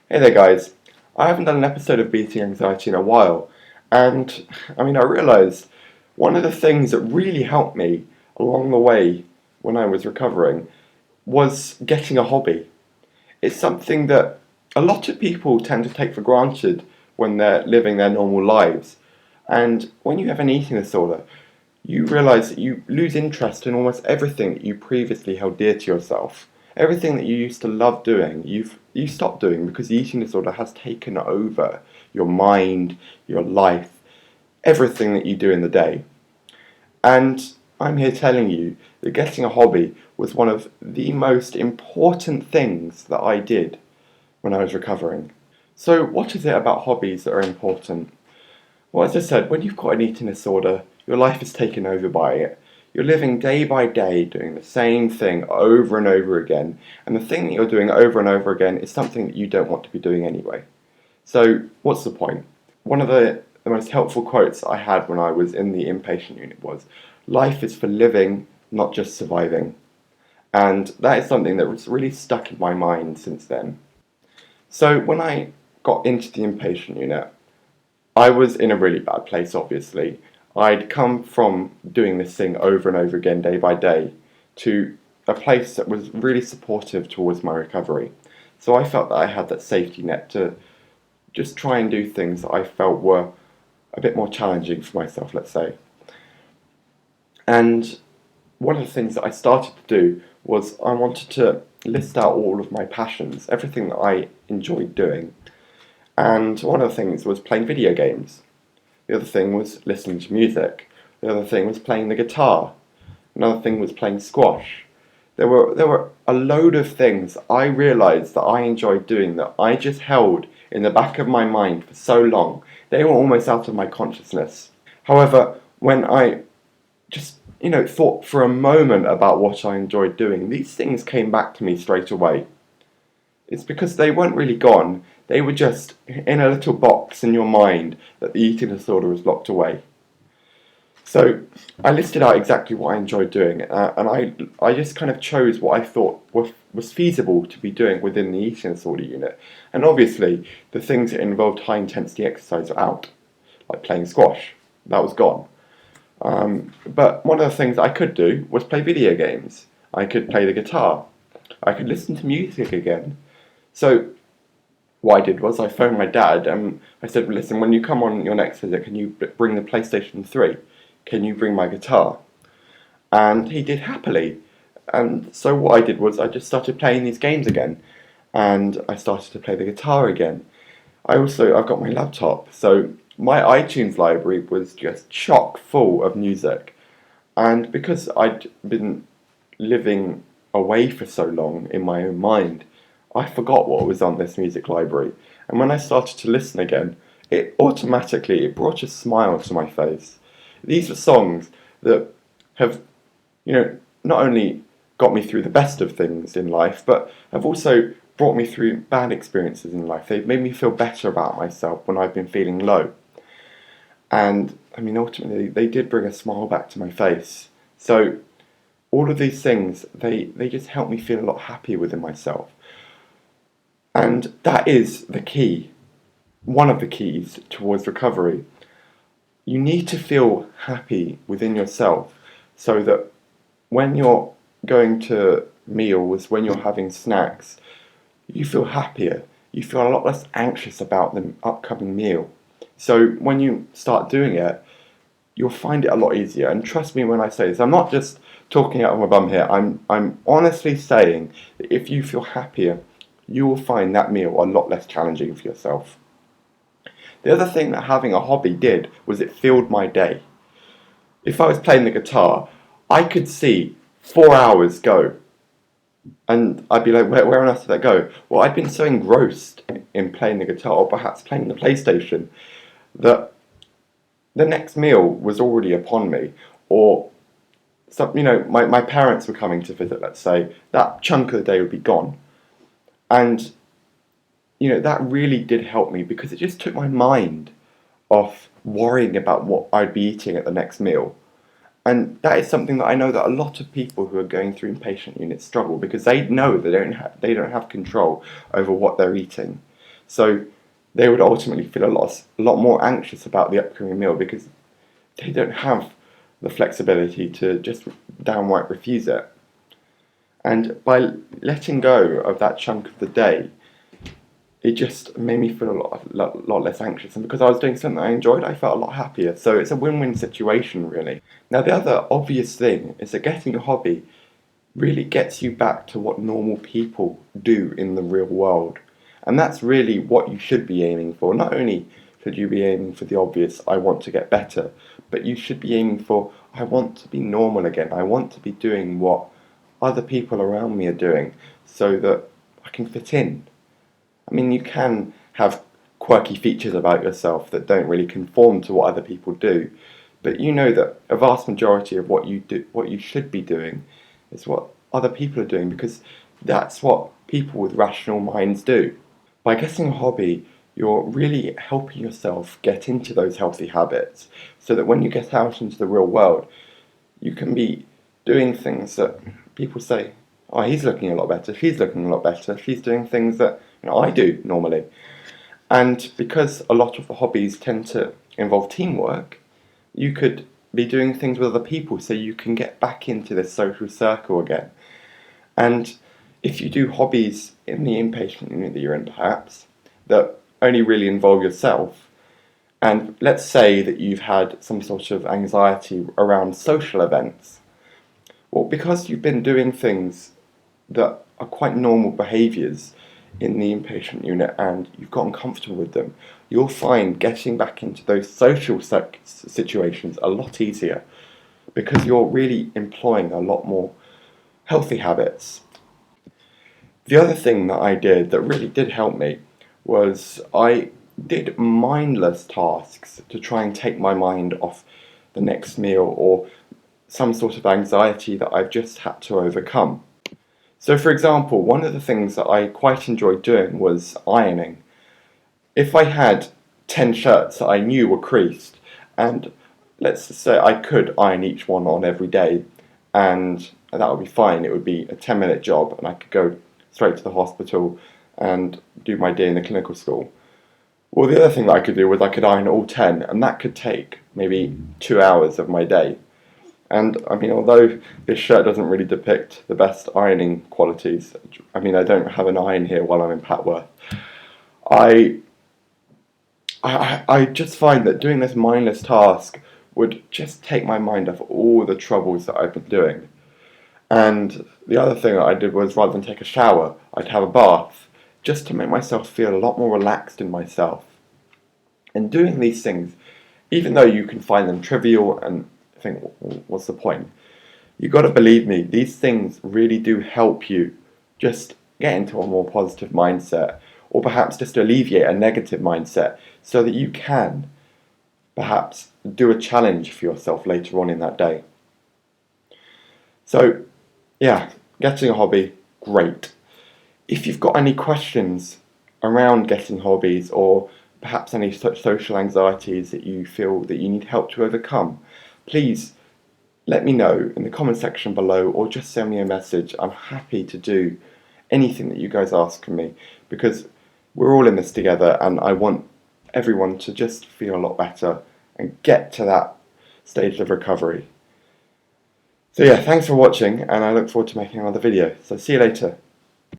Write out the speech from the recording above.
Hey there, guys. I haven't done an episode of Beating Anxiety in a while, and I realised one of the things that really helped me along the way when I was recovering was getting a hobby. It's something that a lot of people tend to take for granted when they're living their normal lives, and when you have an eating disorder, you realise that you lose interest in almost everything that you previously held dear to yourself. Everything that you used to love doing, you stop doing because the eating disorder has taken over your mind, your life, everything that you do in the day. And I'm here telling you that getting a hobby was one of the most important things that I did when I was recovering. So, what is it about hobbies that are important? Well, as I said, when you've got an eating disorder, your life is taken over by it. You're living day by day doing the same thing over and over again, and the thing that you're doing over and over again is something that you don't want to be doing anyway. So, what's the point? One of the most helpful quotes I had when I was in the inpatient unit was, "Life is for living, not just surviving." And that is something that was really stuck in my mind since then. So, when I got into the inpatient unit, I was in a really bad place, obviously. I'd come from doing this thing over and over again, day by day, to a place that was really supportive towards my recovery. So I felt that I had that safety net to just try and do things that I felt were a bit more challenging for myself, let's say. And one of the things that I started to do was I wanted to list out all of my passions, everything that I enjoyed doing. And one of the things was playing video games. The other thing was listening to music. The other thing was playing the guitar. Another thing was playing squash. There were a load of things I realised that I enjoyed doing that I just held in the back of my mind for so long. They were almost out of my consciousness. However, when I just, thought for a moment about what I enjoyed doing, these things came back to me straight away. It's because they weren't really gone, they were just in a little box in your mind that the eating disorder was locked away. So I listed out exactly what I enjoyed doing, and I just kind of chose what I thought was feasible to be doing within the eating disorder unit. And obviously, the things that involved high intensity exercise are out, like playing squash. That was gone. But one of the things I could do was play video games. I could play the guitar. I could listen to music again. So what I did was I phoned my dad and I said, "Listen, when you come on your next visit, can you bring the PlayStation 3? Can you bring my guitar?" And he did happily. And so what I did was I just started playing these games again, and I started to play the guitar again. I've got my laptop, so my iTunes library was just chock full of music. And because I'd been living away for so long in my own mind, I forgot what was on this music library. And when I started to listen again, it brought a smile to my face. These were songs that have, not only got me through the best of things in life, but have also brought me through bad experiences in life. They've made me feel better about myself when I've been feeling low. And ultimately, they did bring a smile back to my face. So all of these things, they just help me feel a lot happier within myself. And that is the key, one of the keys towards recovery. You need to feel happy within yourself so that when you're going to meals, when you're having snacks, you feel happier. You feel a lot less anxious about the upcoming meal. So when you start doing it, you'll find it a lot easier. And trust me when I say this, I'm not just talking out of my bum here. I'm honestly saying that if you feel happier, you will find that meal a lot less challenging for yourself. The other thing that having a hobby did was it filled my day. If I was playing the guitar, I could see 4 hours go. And I'd be like, where on earth did that go? Well, I'd been so engrossed in playing the guitar, or perhaps playing the PlayStation, that the next meal was already upon me. Or, my parents were coming to visit, let's say, that chunk of the day would be gone. And, that really did help me because it just took my mind off worrying about what I'd be eating at the next meal. And that is something that I know that a lot of people who are going through inpatient units struggle because they know they don't have control over what they're eating. So they would ultimately feel a lot more anxious about the upcoming meal because they don't have the flexibility to just downright refuse it. And by letting go of that chunk of the day, it just made me feel lot less anxious. And because I was doing something I enjoyed, I felt a lot happier. So it's a win-win situation, really. Now, the other obvious thing is that getting a hobby really gets you back to what normal people do in the real world. And that's really what you should be aiming for. Not only should you be aiming for the obvious, I want to get better, but you should be aiming for, I want to be normal again. I want to be doing what other people around me are doing so that I can fit in. I mean, you can have quirky features about yourself that don't really conform to what other people do, but you know that a vast majority of what you do, what you should be doing, is what other people are doing, because that's what people with rational minds do. By getting a hobby, you're really helping yourself get into those healthy habits, so that when you get out into the real world, you can be doing things that people say, oh, he's looking a lot better, she's looking a lot better, she's doing things that I do normally. And because a lot of the hobbies tend to involve teamwork, you could be doing things with other people so you can get back into this social circle again. And if you do hobbies in the inpatient unit that you're in, perhaps, that only really involve yourself, and let's say that you've had some sort of anxiety around social events, well, because you've been doing things that are quite normal behaviours in the inpatient unit and you've gotten comfortable with them, you'll find getting back into those social situations a lot easier because you're really employing a lot more healthy habits. The other thing that I did that really did help me was I did mindless tasks to try and take my mind off the next meal or some sort of anxiety that I've just had to overcome. So, for example, one of the things that I quite enjoyed doing was ironing. If I had 10 shirts that I knew were creased, and let's just say I could iron each one on every day, and that would be fine. It would be a 10-minute job, and I could go straight to the hospital and do my day in the clinical school. Well, the other thing that I could do was I could iron all 10, and that could take maybe 2 hours of my day. And I mean, although this shirt doesn't really depict the best ironing qualities, I mean, I don't have an iron here while I'm in Patworth. I just find that doing this mindless task would just take my mind off all the troubles that I've been doing. And the other thing that I did was, rather than take a shower, I'd have a bath, just to make myself feel a lot more relaxed in myself. And doing these things, even though you can find them trivial and think, what's the point? You've got to believe me, these things really do help you just get into a more positive mindset, or perhaps just alleviate a negative mindset, so that you can perhaps do a challenge for yourself later on in that day. So, yeah, getting a hobby, great. If you've got any questions around getting hobbies, or perhaps any such social anxieties that you feel that you need help to overcome, please let me know in the comment section below, or just send me a message. I'm happy to do anything that you guys ask me, because we're all in this together and I want everyone to just feel a lot better and get to that stage of recovery. So yeah, thanks for watching, and I look forward to making another video. So see you later.